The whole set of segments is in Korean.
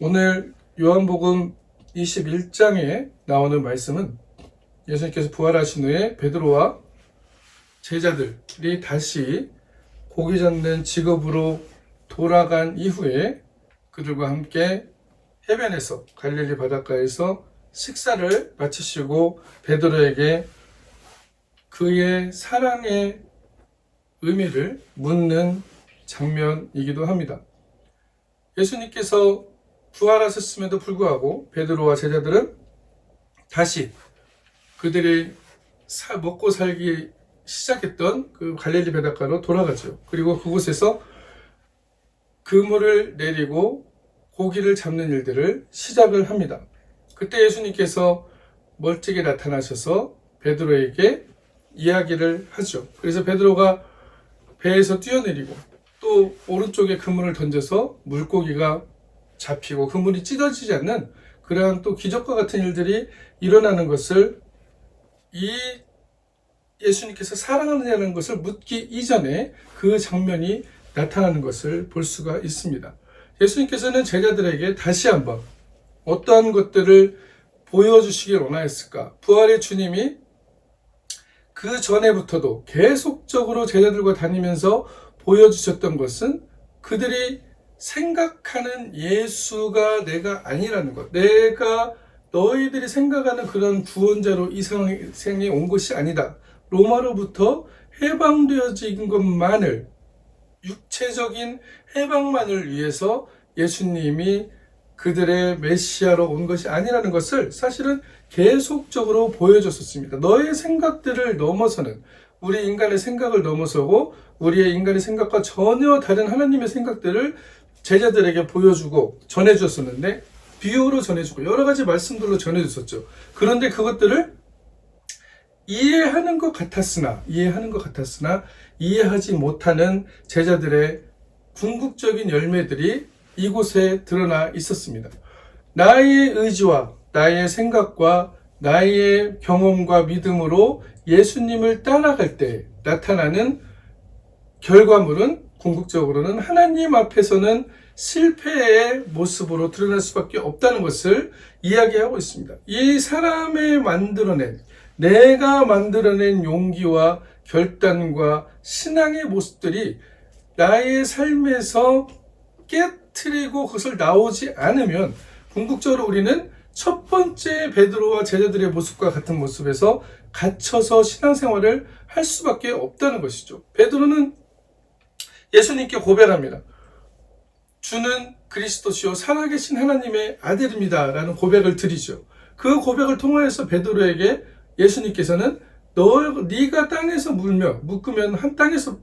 오늘 요한복음 21장에 나오는 말씀은 예수님께서 부활하신 후에 베드로와 제자들이 다시 고기 잡는 직업으로 돌아간 이후에 그들과 함께 해변에서 갈릴리 바닷가에서 식사를 마치시고 베드로에게 그의 사랑의 의미를 묻는 장면이기도 합니다. 예수님께서 부활하셨음에도 불구하고 베드로와 제자들은 다시 그들이 먹고 살기 시작했던 그 갈릴리 바닷가로 돌아가죠. 그리고 그곳에서 그물을 내리고 고기를 잡는 일들을 시작을 합니다. 그때 예수님께서 멀찍이 나타나셔서 베드로에게 이야기를 하죠. 그래서 베드로가 배에서 뛰어내리고 또 오른쪽에 그물을 던져서 물고기가 잡히고 그물이 찢어지지 않는 그러한 또 기적과 같은 일들이 일어나는 것을 이 예수님께서 사랑하느냐는 것을 묻기 이전에 그 장면이 나타나는 것을 볼 수가 있습니다. 예수님께서는 제자들에게 다시 한번 어떠한 것들을 보여주시길 원하였을까? 부활의 주님이 그 전에부터도 계속적으로 제자들과 다니면서 보여주셨던 것은 그들이 생각하는 예수가 내가 아니라는 것. 내가 너희들이 생각하는 그런 구원자로 이 세상에 온 것이 아니다. 로마로부터 해방되어진 것만을, 육체적인 해방만을 위해서 예수님이 그들의 메시아로 온 것이 아니라는 것을 사실은 계속적으로 보여줬었습니다. 너의 생각들을 넘어서는, 우리 인간의 생각을 넘어서고 우리의 인간의 생각과 전혀 다른 하나님의 생각들을 제자들에게 보여주고 전해줬었는데, 비유로 전해주고 여러 가지 말씀들로 전해줬었죠. 그런데 그것들을 이해하는 것 같았으나 이해하지 못하는 제자들의 궁극적인 열매들이 이곳에 드러나 있었습니다. 나의 의지와 나의 생각과 나의 경험과 믿음으로 예수님을 따라갈 때 나타나는 결과물은 궁극적으로는 하나님 앞에서는 실패의 모습으로 드러날 수밖에 없다는 것을 이야기하고 있습니다. 이 사람의 내가 만들어낸 용기와 결단과 신앙의 모습들이 나의 삶에서 깨트리고 그것을 나오지 않으면 궁극적으로 우리는 첫 번째 베드로와 제자들의 모습과 같은 모습에서 갇혀서 신앙생활을 할 수밖에 없다는 것이죠. 베드로는 예수님께 고백합니다. 주는 그리스도시요 살아계신 하나님의 아들입니다 라는 고백을 드리죠. 그 고백을 통하여서 베드로에게 예수님께서는 네가 땅에서 묶으면 한 땅에서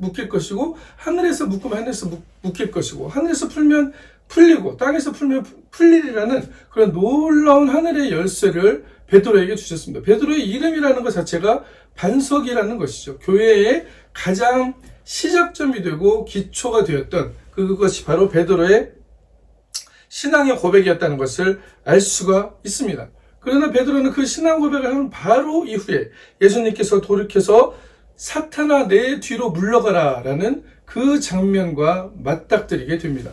묶일 것이고 하늘에서 묶으면 하늘에서 묶일 것이고 하늘에서 풀면 풀리고 땅에서 풀면 풀리리라는 그런 놀라운 하늘의 열쇠를 베드로에게 주셨습니다. 베드로의 이름이라는 것 자체가 반석이라는 것이죠. 교회의 가장 시작점이 되고 기초가 되었던 그것이 바로 베드로의 신앙의 고백이었다는 것을 알 수가 있습니다. 그러나 베드로는 그 신앙 고백을 한 바로 이후에 예수님께서 돌이켜서 사탄아 내 뒤로 물러가라 라는 그 장면과 맞닥뜨리게 됩니다.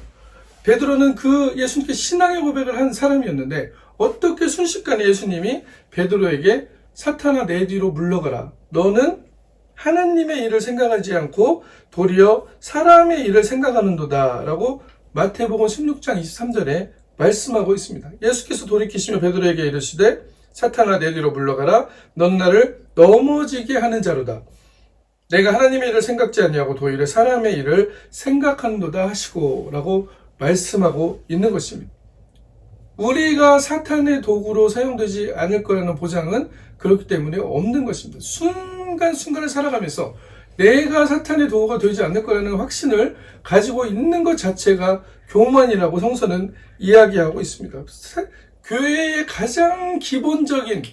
베드로는 그 예수님께 신앙의 고백을 한 사람이었는데 어떻게 순식간에 예수님이 베드로에게 사탄아 내 뒤로 물러가라. 너는 하나님의 일을 생각하지 않고 도리어 사람의 일을 생각하는도다 라고 마태복음 16장 23절에 말씀하고 있습니다. 예수께서 돌이키시며 베드로에게 이르시되 사탄아 내 뒤로 물러가라. 넌 나를 넘어지게 하는 자로다. 내가 하나님의 일을 생각지 아니하고 도리어 사람의 일을 생각하는도다 하시고 라고 말씀하고 있는 것입니다. 우리가 사탄의 도구로 사용되지 않을 거라는 보장은 그렇기 때문에 없는 것입니다. 순간순간을 살아가면서 내가 사탄의 도구가 되지 않을 거라는 확신을 가지고 있는 것 자체가 교만이라고 성서는 이야기하고 있습니다. 교회의 가장 기본적인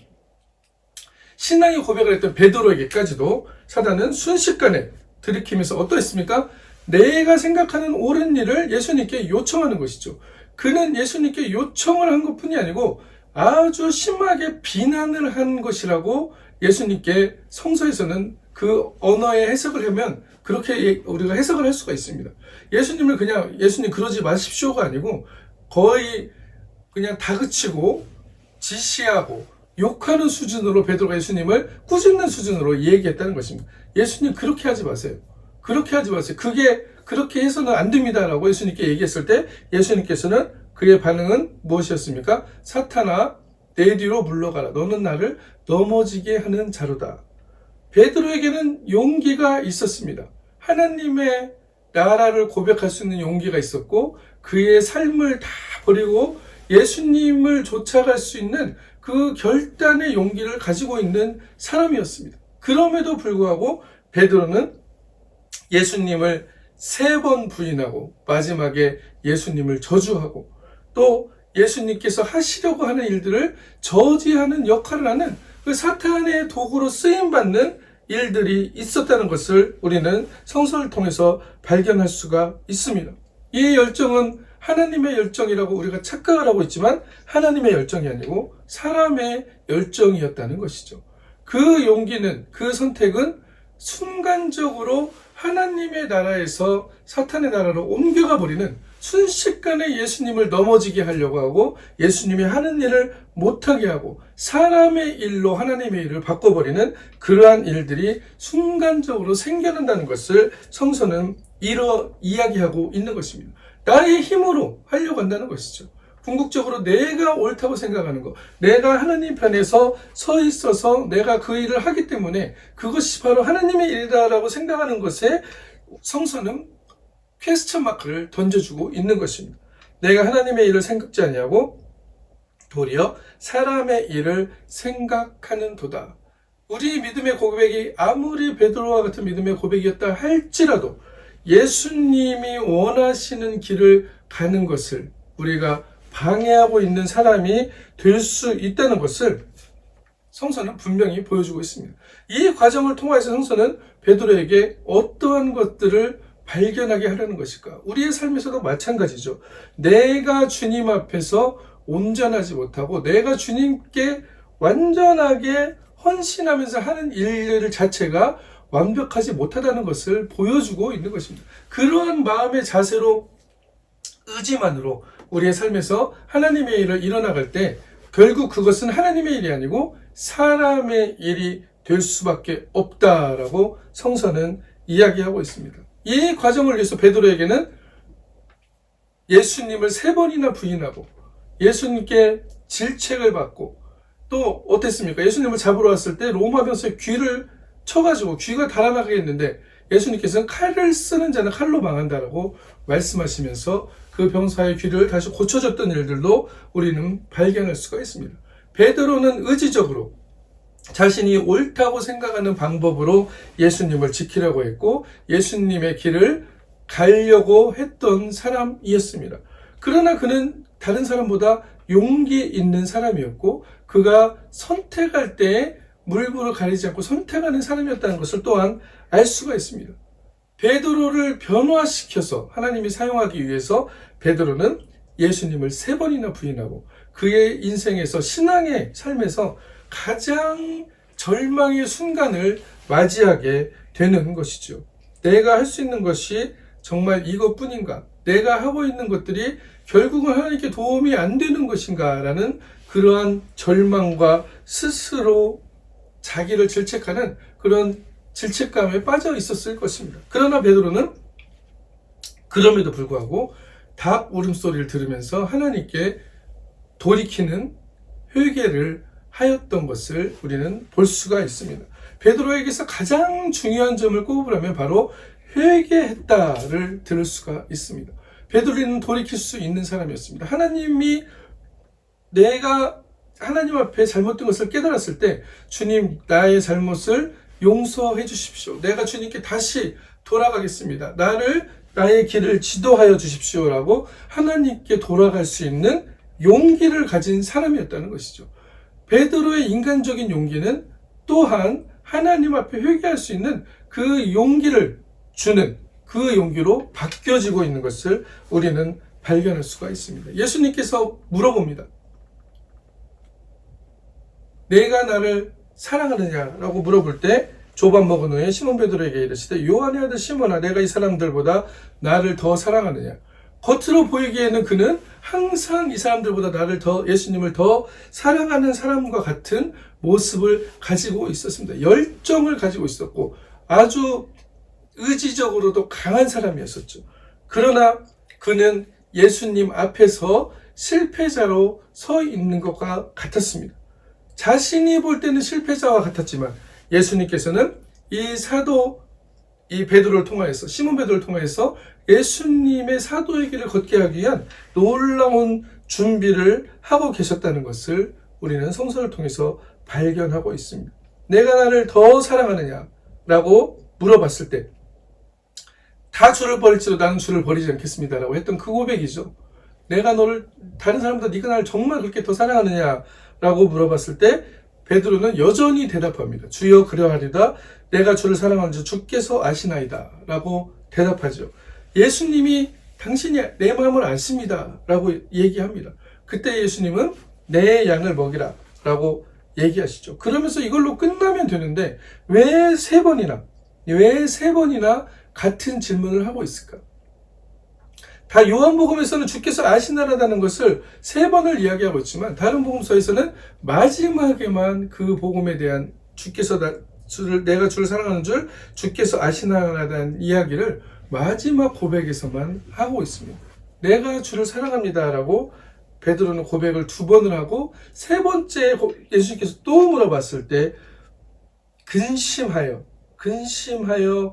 신앙의 고백을 했던 베드로에게까지도 사단은 순식간에 들이키면서 어떠했습니까? 내가 생각하는 옳은 일을 예수님께 요청하는 것이죠. 그는 예수님께 요청을 한 것뿐이 아니고 아주 심하게 비난을 한 것이라고 예수님께 성서에서는 그 언어의 해석을 하면 그렇게 우리가 해석을 할 수가 있습니다. 예수님을 그냥 예수님 그러지 마십시오가 아니고 거의 그냥 다그치고 지시하고 욕하는 수준으로 베드로가 예수님을 꾸짖는 수준으로 얘기했다는 것입니다. 예수님 그렇게 하지 마세요. 그렇게 하지 마세요. 그렇게 해서는 안 됩니다라고 예수님께 얘기했을 때 예수님께서는 그의 반응은 무엇이었습니까? 사탄아 내 뒤로 물러가라. 너는 나를 넘어지게 하는 자로다. 베드로에게는 용기가 있었습니다. 하나님의 나라를 고백할 수 있는 용기가 있었고 그의 삶을 다 버리고 예수님을 쫓아갈 수 있는 그 결단의 용기를 가지고 있는 사람이었습니다. 그럼에도 불구하고 베드로는 예수님을 3번 부인하고 마지막에 예수님을 저주하고 또 예수님께서 하시려고 하는 일들을 저지하는 역할을 하는 그 사탄의 도구로 쓰임받는 일들이 있었다는 것을 우리는 성서를 통해서 발견할 수가 있습니다. 이 열정은 하나님의 열정이라고 우리가 착각을 하고 있지만 하나님의 열정이 아니고 사람의 열정이었다는 것이죠. 그 용기는, 그 선택은 순간적으로 하나님의 나라에서 사탄의 나라로 옮겨가 버리는 순식간에 예수님을 넘어지게 하려고 하고 예수님이 하는 일을 못하게 하고 사람의 일로 하나님의 일을 바꿔버리는 그러한 일들이 순간적으로 생겨난다는 것을 성서는 이야기하고 있는 것입니다. 나의 힘으로 하려고 한다는 것이죠. 궁극적으로 내가 옳다고 생각하는 것, 내가 하나님 편에서 서 있어서 내가 그 일을 하기 때문에 그것이 바로 하나님의 일이다라고 생각하는 것에 성서는 퀘스천 마크를 던져주고 있는 것입니다. 내가 하나님의 일을 생각지 아니하고 도리어 사람의 일을 생각하는 도다. 우리 믿음의 고백이 아무리 베드로와 같은 믿음의 고백이었다 할지라도 예수님이 원하시는 길을 가는 것을 우리가 방해하고 있는 사람이 될 수 있다는 것을 성서는 분명히 보여주고 있습니다. 이 과정을 통해서 성서는 베드로에게 어떠한 것들을 발견하게 하려는 것일까? 우리의 삶에서도 마찬가지죠. 내가 주님 앞에서 온전하지 못하고 내가 주님께 완전하게 헌신하면서 하는 일 자체가 완벽하지 못하다는 것을 보여주고 있는 것입니다. 그러한 마음의 자세로 의지만으로 우리의 삶에서 하나님의 일을 이뤄나갈 때 결국 그것은 하나님의 일이 아니고 사람의 일이 될 수밖에 없다라고 성서는 이야기하고 있습니다. 이 과정을 위해서 베드로에게는 예수님을 3번이나 부인하고 예수님께 질책을 받고 또 어땠습니까? 예수님을 잡으러 왔을 때 로마 병사의 귀를 쳐가지고 귀가 달아나게 했는데 예수님께서는 칼을 쓰는 자는 칼로 망한다라고 말씀하시면서 그 병사의 귀를 다시 고쳐줬던 일들도 우리는 발견할 수가 있습니다. 베드로는 의지적으로 자신이 옳다고 생각하는 방법으로 예수님을 지키려고 했고 예수님의 길을 가려고 했던 사람이었습니다. 그러나 그는 다른 사람보다 용기 있는 사람이었고 그가 선택할 때에 물불을 가리지 않고 선택하는 사람이었다는 것을 또한 알 수가 있습니다. 베드로를 변화시켜서 하나님이 사용하기 위해서 베드로는 예수님을 3번이나 부인하고 그의 인생에서 신앙의 삶에서 가장 절망의 순간을 맞이하게 되는 것이죠. 내가 할 수 있는 것이 정말 이것뿐인가? 내가 하고 있는 것들이 결국은 하나님께 도움이 안 되는 것인가? 라는 그러한 절망과 스스로 자기를 질책하는 그런 질책감에 빠져 있었을 것입니다. 그러나 베드로는 그럼에도 불구하고 닭 울음소리를 들으면서 하나님께 돌이키는 회개를 하였던 것을 우리는 볼 수가 있습니다. 베드로에게서 가장 중요한 점을 꼽으라면 바로 회개했다를 들을 수가 있습니다. 베드로는 돌이킬 수 있는 사람이었습니다. 하나님이 내가 하나님 앞에 잘못된 것을 깨달았을 때 주님 나의 잘못을 용서해 주십시오. 내가 주님께 다시 돌아가겠습니다. 나의 길을 지도하여 주십시오라고 하나님께 돌아갈 수 있는 용기를 가진 사람이었다는 것이죠. 베드로의 인간적인 용기는 또한 하나님 앞에 회개할 수 있는 그 용기를 주는 그 용기로 바뀌어지고 있는 것을 우리는 발견할 수가 있습니다. 예수님께서 물어봅니다. 내가 나를 사랑하느냐라고 물어볼 때 조반 먹은 후에 시몬 베드로에게 이르시되 요한의 아들 시몬아 내가 이 사람들보다 나를 더 사랑하느냐. 겉으로 보이기에는 그는 항상 이 사람들보다 예수님을 더 사랑하는 사람과 같은 모습을 가지고 있었습니다. 열정을 가지고 있었고 아주 의지적으로도 강한 사람이었었죠. 그러나 그는 예수님 앞에서 실패자로 서 있는 것과 같았습니다. 자신이 볼 때는 실패자와 같았지만 예수님께서는 이 베드로를 통하여서, 시몬 베드로를 통하여서 예수님의 사도의 길을 걷게 하기 위한 놀라운 준비를 하고 계셨다는 것을 우리는 성서를 통해서 발견하고 있습니다. 내가 나를 더 사랑하느냐? 라고 물어봤을 때 다 주를 버릴지도 나는 주를 버리지 않겠습니다. 라고 했던 그 고백이죠. 내가 너를, 다른 사람보다 네가 나를 정말 그렇게 더 사랑하느냐? 라고 물어봤을 때 베드로는 여전히 대답합니다. 주여 그러하리다. 내가 주를 사랑하는 줄 주께서 아시나이다. 라고 대답하죠. 예수님이 당신이 내 마음을 아십니다. 라고 얘기합니다. 그때 예수님은 내 양을 먹이라. 라고 얘기하시죠. 그러면서 이걸로 끝나면 되는데 왜 세 번이나 같은 질문을 하고 있을까? 다 요한복음에서는 주께서 아시나라다는 것을 3번을 이야기하고 있지만 다른 복음서에서는 마지막에만 그 복음에 대한 내가 주를 사랑하는 줄 주께서 아시나라다는 이야기를 마지막 고백에서만 하고 있습니다. 내가 주를 사랑합니다라고 베드로는 고백을 2번을 하고 3번째 예수님께서 또 물어봤을 때 근심하여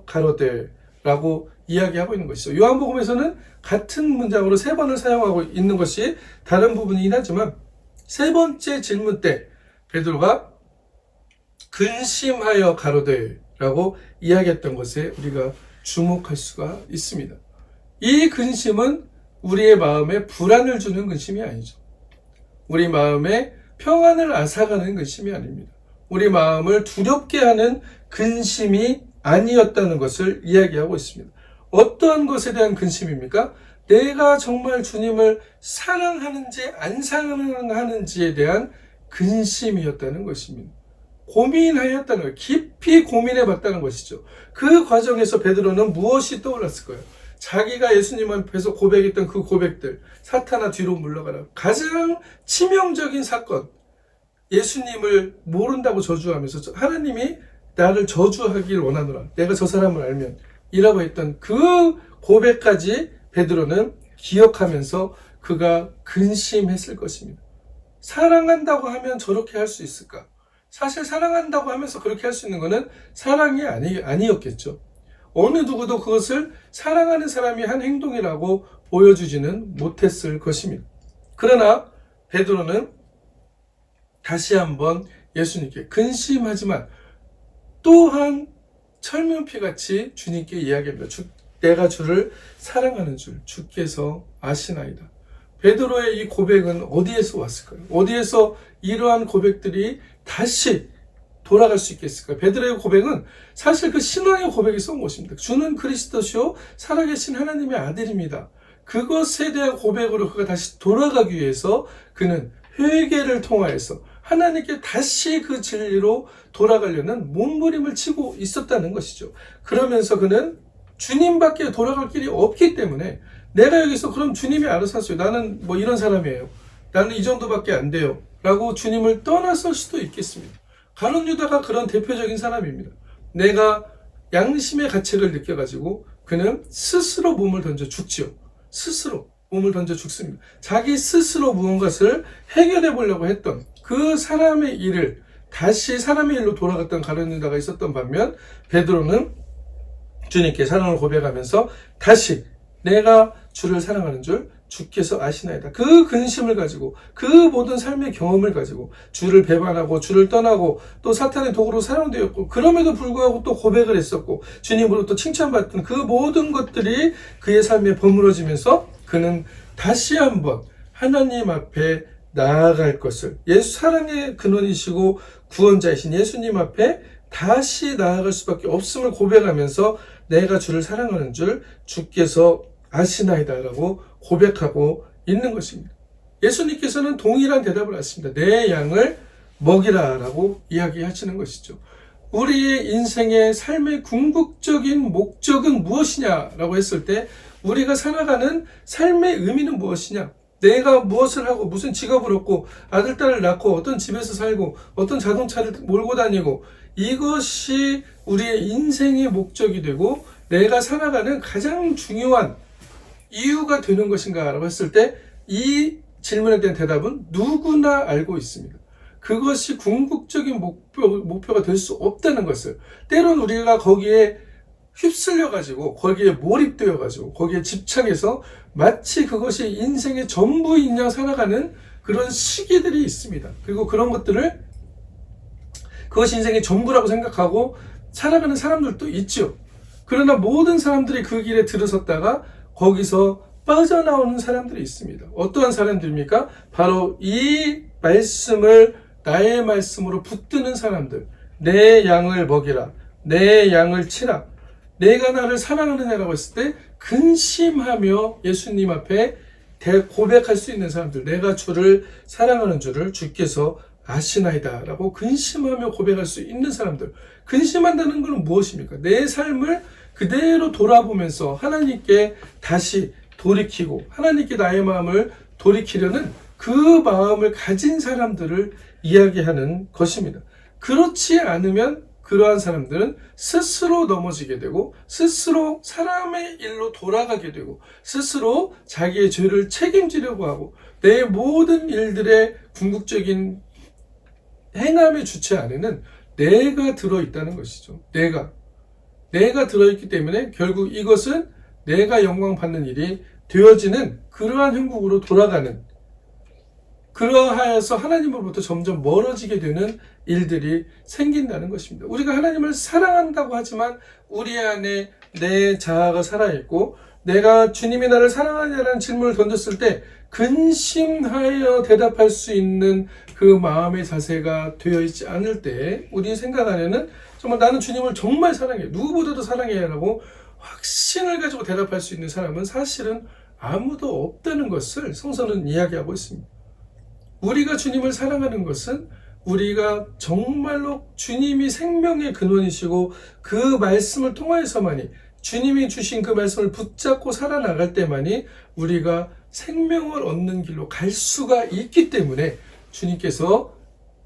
가로되 라고 이야기하고 있는 것이죠. 요한복음에서는 같은 문장으로 3번을 사용하고 있는 것이 다른 부분이긴 하지만 3번째 질문 때 베드로가 근심하여 가로되 라고 이야기했던 것에 우리가 주목할 수가 있습니다. 이 근심은 우리의 마음에 불안을 주는 근심이 아니죠. 우리 마음에 평안을 앗아가는 근심이 아닙니다. 우리 마음을 두렵게 하는 근심이 아니었다는 것을 이야기하고 있습니다. 어떠한 것에 대한 근심입니까? 내가 정말 주님을 사랑하는지 안 사랑하는지에 대한 근심이었다는 것입니다. 고민하였다는 거예요. 깊이 고민해봤다는 것이죠. 그 과정에서 베드로는 무엇이 떠올랐을 거예요? 자기가 예수님 앞에서 고백했던 그 고백들, 사탄아 뒤로 물러가라. 가장 치명적인 사건, 예수님을 모른다고 저주하면서 하나님이 나를 저주하길 원하노라. 내가 저 사람을 알면 이라고 했던 그 고백까지 베드로는 기억하면서 그가 근심했을 것입니다. 사랑한다고 하면 저렇게 할 수 있을까? 사실 사랑한다고 하면서 그렇게 할 수 있는 것은 사랑이 아니었겠죠. 어느 누구도 그것을 사랑하는 사람이 한 행동이라고 보여주지는 못했을 것입니다. 그러나 베드로는 다시 한번 예수님께 근심하지만 또한 철면피같이 주님께 이야기합니다. 내가 주를 사랑하는 줄 주께서 아시나이다. 베드로의 이 고백은 어디에서 왔을까요? 어디에서 이러한 고백들이 다시 돌아갈 수 있겠을까요? 베드로의 고백은 사실 그 신앙의 고백에서 온 것입니다. 주는 그리스도시요 살아계신 하나님의 아들입니다. 그것에 대한 고백으로 그가 다시 돌아가기 위해서 그는 회개를 통하여서 하나님께 다시 그 진리로 돌아가려는 몸부림을 치고 있었다는 것이죠. 그러면서 그는 주님밖에 돌아갈 길이 없기 때문에 내가 여기서 그럼 주님이 알아서 하세요. 나는 뭐 이런 사람이에요. 나는 이 정도밖에 안 돼요. 라고 주님을 떠났을 수도 있겠습니다. 가룟 유다가 그런 대표적인 사람입니다. 내가 양심의 가책을 느껴가지고 그는 스스로 몸을 던져 죽지요. 스스로 몸을 던져 죽습니다. 자기 스스로 무언가를 해결해 보려고 했던 그 사람의 일을 다시 사람의 일로 돌아갔던 가룟 유다가 있었던 반면 베드로는 주님께 사랑을 고백하면서 다시 내가 주를 사랑하는 줄 주께서 아시나이다. 그 근심을 가지고 그 모든 삶의 경험을 가지고 주를 배반하고 주를 떠나고 또 사탄의 도구로 사용되었고 그럼에도 불구하고 또 고백을 했었고 주님으로 또 칭찬받던 그 모든 것들이 그의 삶에 버무러지면서 그는 다시 한번 하나님 앞에 나아갈 것을 예수 사랑의 근원이시고 구원자이신 예수님 앞에 다시 나아갈 수밖에 없음을 고백하면서 내가 주를 사랑하는 줄 주께서 아시나이다 라고 고백하고 있는 것입니다. 예수님께서는 동일한 대답을 하십니다. 내 양을 먹이라 라고 이야기하시는 것이죠. 우리의 인생의 삶의 궁극적인 목적은 무엇이냐라고 했을 때 우리가 살아가는 삶의 의미는 무엇이냐? 내가 무엇을 하고 무슨 직업을 얻고 아들, 딸을 낳고 어떤 집에서 살고 어떤 자동차를 몰고 다니고 이것이 우리의 인생의 목적이 되고 내가 살아가는 가장 중요한 이유가 되는 것인가 라고 했을 때 이 질문에 대한 대답은 누구나 알고 있습니다. 그것이 궁극적인 목표가 될 수 없다는 것을, 때론 우리가 거기에 휩쓸려가지고 거기에 몰입되어가지고 거기에 집착해서 마치 그것이 인생의 전부인 양 살아가는 그런 시기들이 있습니다. 그리고 그런 것들을 그것이 인생의 전부라고 생각하고 살아가는 사람들도 있죠. 그러나 모든 사람들이 그 길에 들어섰다가 거기서 빠져나오는 사람들이 있습니다. 어떠한 사람들입니까? 바로 이 말씀을 나의 말씀으로 붙드는 사람들. 내 양을 먹이라. 내 양을 치라. 내가 나를 사랑하느냐라고 했을 때 근심하며 예수님 앞에 고백할 수 있는 사람들. 내가 주를 사랑하는 줄을 주께서 아시나이다 라고 근심하며 고백할 수 있는 사람들. 근심한다는 것은 무엇입니까? 내 삶을 그대로 돌아보면서 하나님께 다시 돌이키고 하나님께 나의 마음을 돌이키려는 그 마음을 가진 사람들을 이야기하는 것입니다. 그렇지 않으면 그러한 사람들은 스스로 넘어지게 되고 스스로 사람의 일로 돌아가게 되고 스스로 자기의 죄를 책임지려고 하고 내 모든 일들의 궁극적인 행함의 주체 안에는 내가 들어있다는 것이죠. 내가 들어있기 때문에 결국 이것은 내가 영광 받는 일이 되어지는 그러한 형국으로 돌아가는, 그러하여서 하나님으로부터 점점 멀어지게 되는 일들이 생긴다는 것입니다. 우리가 하나님을 사랑한다고 하지만 우리 안에 내 자아가 살아있고 내가 주님이 나를 사랑하냐라는 질문을 던졌을 때 근심하여 대답할 수 있는 그 마음의 자세가 되어 있지 않을 때 우리 생각 안에는 정말 나는 주님을 정말 사랑해, 누구보다도 사랑해 라고 확신을 가지고 대답할 수 있는 사람은 사실은 아무도 없다는 것을 성서는 이야기하고 있습니다. 우리가 주님을 사랑하는 것은 우리가 정말로 주님이 생명의 근원이시고 그 말씀을 통하여서만이, 주님이 주신 그 말씀을 붙잡고 살아나갈 때만이 우리가 생명을 얻는 길로 갈 수가 있기 때문에 주님께서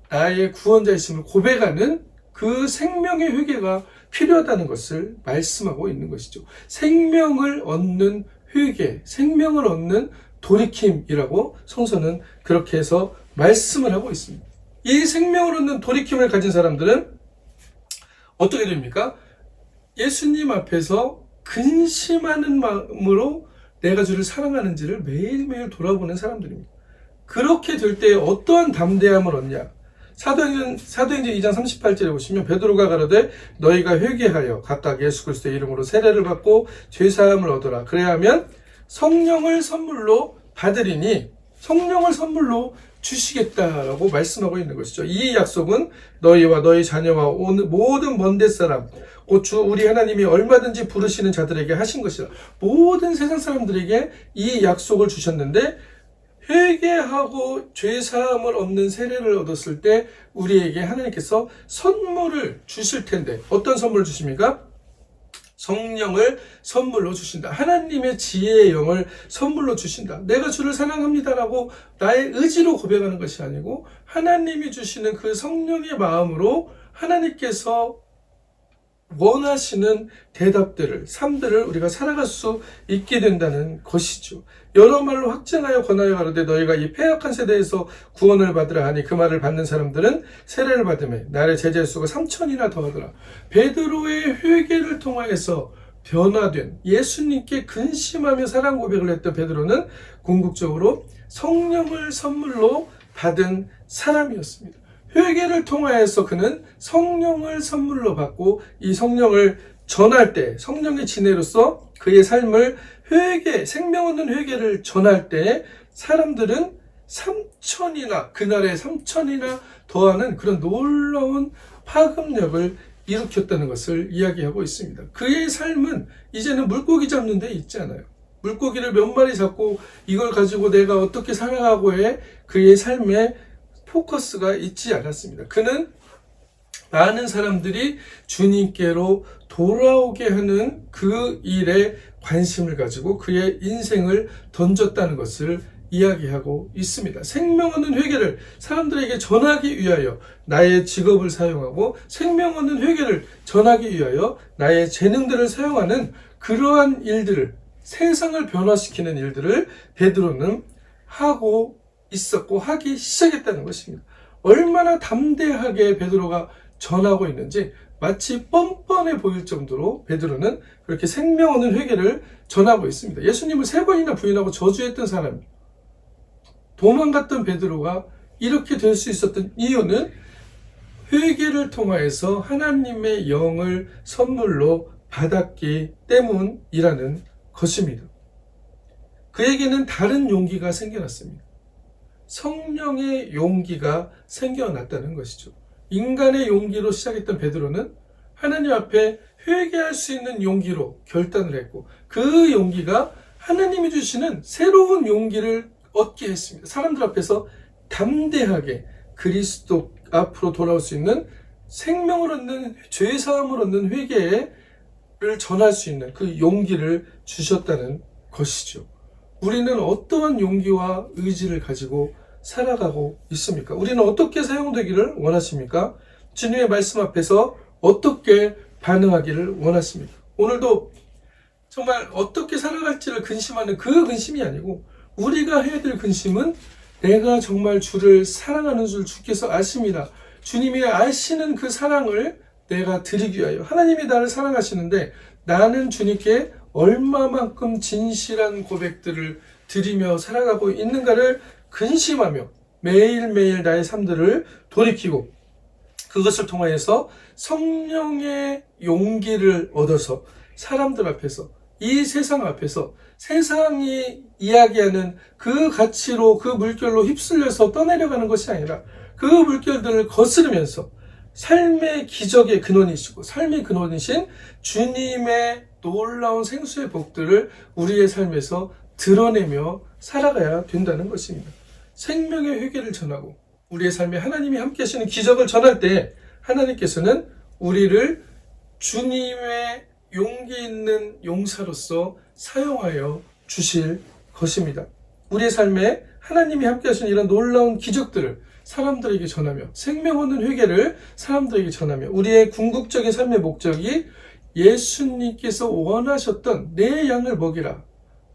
나의 구원자이심을 고백하는 그 생명의 회개가 필요하다는 것을 말씀하고 있는 것이죠. 생명을 얻는 회개, 생명을 얻는 돌이킴이라고 성서는 그렇게 해서 말씀을 하고 있습니다. 이 생명을 얻는 돌이킴을 가진 사람들은 어떻게 됩니까? 예수님 앞에서 근심하는 마음으로 내가 주를 사랑하는지를 매일매일 돌아보는 사람들입니다. 그렇게 될 때 어떠한 담대함을 얻냐? 사도행전 2장 38절에 보시면 베드로가 가로되 너희가 회개하여 각각 예수 그리스도의 이름으로 세례를 받고 죄사함을 얻어라. 그래야 하면 성령을 선물로 받으리니 성령을 선물로 주시겠다라고 말씀하고 있는 것이죠. 이 약속은 너희와 너희 자녀와 모든 먼 데 사람 곧 주 우리 하나님이 얼마든지 부르시는 자들에게 하신 것이라. 모든 세상 사람들에게 이 약속을 주셨는데 회개하고 죄사함을 얻는 세례를 얻었을 때 우리에게 하나님께서 선물을 주실 텐데 어떤 선물을 주십니까? 성령을 선물로 주신다. 하나님의 지혜의 영을 선물로 주신다. 내가 주를 사랑합니다라고 나의 의지로 고백하는 것이 아니고 하나님이 주시는 그 성령의 마음으로 하나님께서 원하시는 대답들을, 삶들을 우리가 살아갈 수 있게 된다는 것이죠. 여러 말로 확증하여 권하여 가로되 너희가 이 패역한 세대에서 구원을 받으라 하니 그 말을 받는 사람들은 세례를 받으며 날의 제자의 수가 3,000이나 더하더라. 베드로의 회개를 통하여서 변화된, 예수님께 근심하며 사랑 고백을 했던 베드로는 궁극적으로 성령을 선물로 받은 사람이었습니다. 회개를 통하여서 그는 성령을 선물로 받고 이 성령을 전할 때, 성령의 지혜로서 그의 삶을 생명 얻는 회개를 전할 때 사람들은 3,000이나, 그날에 3,000이나 더하는 그런 놀라운 파급력을 일으켰다는 것을 이야기하고 있습니다. 그의 삶은 이제는 물고기 잡는 데 있지 않아요. 물고기를 몇 마리 잡고 이걸 가지고 내가 어떻게 살아가고 해 그의 삶에 포커스가 있지 않았습니다. 그는 많은 사람들이 주님께로 돌아오게 하는 그 일에 관심을 가지고 그의 인생을 던졌다는 것을 이야기하고 있습니다. 생명 얻는 회개를 사람들에게 전하기 위하여 나의 직업을 사용하고 생명 얻는 회개를 전하기 위하여 나의 재능들을 사용하는 그러한 일들을, 세상을 변화시키는 일들을 베드로는 하고 있었고 하기 시작했다는 것입니다. 얼마나 담대하게 베드로가 전하고 있는지 마치 뻔뻔해 보일 정도로 베드로는 그렇게 생명 얻는 회개를 전하고 있습니다. 예수님을 3번이나 부인하고 저주했던 사람, 도망갔던 베드로가 이렇게 될 수 있었던 이유는 회개를 통하여서 하나님의 영을 선물로 받았기 때문이라는 것입니다. 그에게는 다른 용기가 생겨났습니다. 성령의 용기가 생겨났다는 것이죠. 인간의 용기로 시작했던 베드로는 하나님 앞에 회개할 수 있는 용기로 결단을 했고, 그 용기가 하나님이 주시는 새로운 용기를 얻게 했습니다. 사람들 앞에서 담대하게 그리스도 앞으로 돌아올 수 있는 생명을 얻는, 죄사함을 얻는 회개를 전할 수 있는 그 용기를 주셨다는 것이죠. 우리는 어떠한 용기와 의지를 가지고 살아가고 있습니까? 우리는 어떻게 사용되기를 원하십니까? 주님의 말씀 앞에서 어떻게 반응하기를 원하십니까? 오늘도 정말 어떻게 살아갈지를 근심하는 그 근심이 아니고, 우리가 해야 될 근심은 내가 정말 주를 사랑하는 줄 주께서 아십니다. 주님이 아시는 그 사랑을 내가 드리기 위하여, 하나님이 나를 사랑하시는데 나는 주님께 얼마만큼 진실한 고백들을 드리며 살아가고 있는가를 근심하며 매일매일 나의 삶들을 돌이키고, 그것을 통하여서 성령의 용기를 얻어서 사람들 앞에서, 이 세상 앞에서 세상이 이야기하는 그 가치로, 그 물결로 휩쓸려서 떠내려가는 것이 아니라 그 물결들을 거스르면서 삶의 기적의 근원이시고 삶의 근원이신 주님의 놀라운 생수의 복들을 우리의 삶에서 드러내며 살아가야 된다는 것입니다. 생명의 회개를 전하고 우리의 삶에 하나님이 함께 하시는 기적을 전할 때 하나님께서는 우리를 주님의 용기 있는 용사로서 사용하여 주실 것입니다. 우리의 삶에 하나님이 함께 하시는 이런 놀라운 기적들을 사람들에게 전하며, 생명 얻는 회개를 사람들에게 전하며, 우리의 궁극적인 삶의 목적이 예수님께서 원하셨던 내 양을 먹이라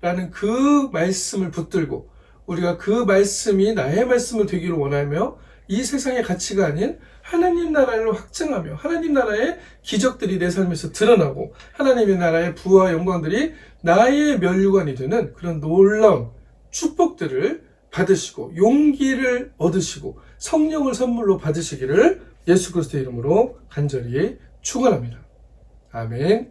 라는 그 말씀을 붙들고, 우리가 그 말씀이 나의 말씀을 되기를 원하며 이 세상의 가치가 아닌 하나님 나라를 확증하며 하나님 나라의 기적들이 내 삶에서 드러나고 하나님의 나라의 부와 영광들이 나의 면류관이 되는 그런 놀라운 축복들을 받으시고 용기를 얻으시고 성령을 선물로 받으시기를 예수 그리스도의 이름으로 간절히 축원합니다. 아멘.